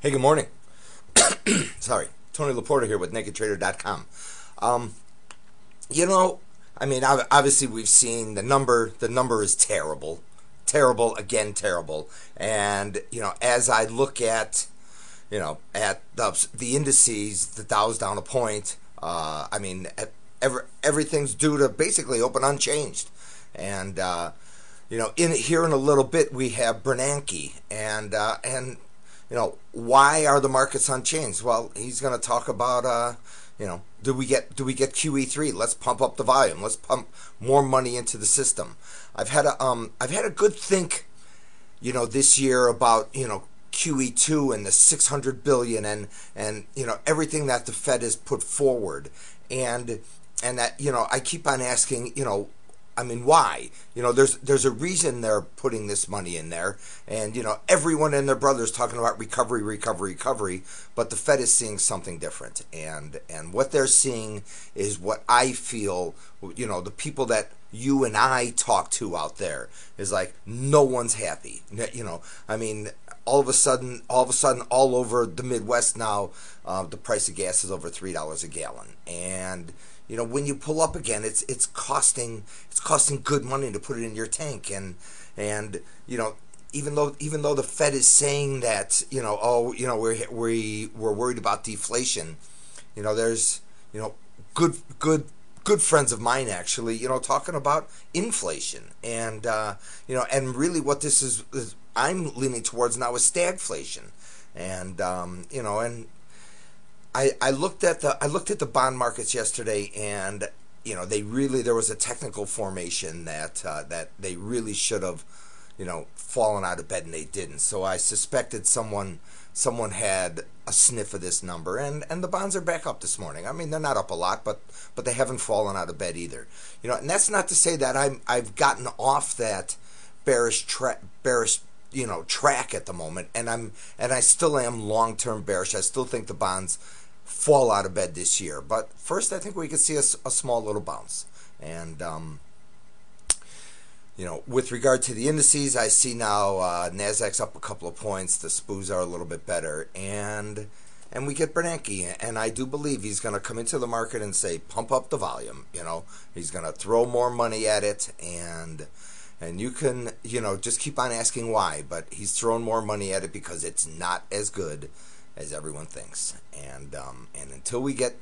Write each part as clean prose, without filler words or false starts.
Hey, good morning. Sorry, Tony Laporta here with NakedTrader.com. Um, you know, obviously we've seen the number. The number is terrible, terrible again, terrible. And as I look at at the indices, the Dow's down a point. Everything's due to basically open unchanged. And in here in a little bit we have Bernanke, and why are the markets unchanged? Well, he's going to talk about do we get QE3? Let's pump up the volume. Let's pump more money into the system. I've had a good think this year about QE2 and the 600 billion and everything that the Fed has put forward, and that I keep on asking why? There's a reason they're putting this money in there, and everyone and their brothers talking about recovery, recovery, recovery, but the Fed is seeing something different, and what they're seeing is what I feel. The people that you and I talk to out there is like no one's happy. All of a sudden, all over the Midwest now, the price of gas is over $3 a gallon, and when you pull up again, it's costing good money to put it in your tank, and even though the Fed is saying that we're worried about deflation, there's good friends of mine actually talking about inflation, and really what this is I'm leaning towards now is stagflation, and and I looked at the bond markets yesterday, and there was a technical formation that they really should have fallen out of bed, and they didn't. So I suspected someone had a sniff of this number, and the bonds are back up this morning. They're not up a lot, but they haven't fallen out of bed either. And that's not to say that I've gotten off that bearish track at the moment, and I still am long-term bearish. I still think the bonds fall out of bed this year, but first I think we could see a small little bounce. And with regard to the indices, I see now Nasdaq's up a couple of points, the SPUs are a little bit better, and we get Bernanke, and I do believe he's going to come into the market and say pump up the volume. He's going to throw more money at it, and you can just keep on asking why, but he's thrown more money at it because it's not as good as everyone thinks, and until we get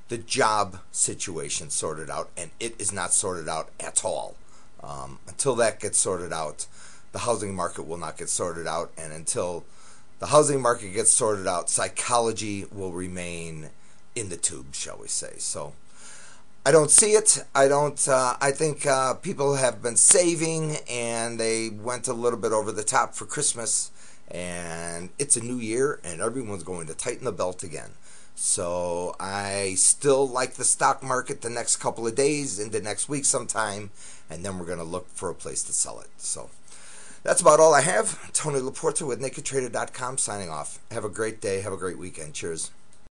the job situation sorted out, and it is not sorted out at all, until that gets sorted out, the housing market will not get sorted out, and until the housing market gets sorted out, psychology will remain in the tube, shall we say. So I don't see it. I think people have been saving, and they went a little bit over the top for Christmas, and it's a new year, and everyone's going to tighten the belt again. So I still like the stock market the next couple of days, into next week sometime, and then we're going to look for a place to sell it. So that's about all I have. Tony Laporta with NakedTrader.com signing off. Have a great day. Have a great weekend. Cheers.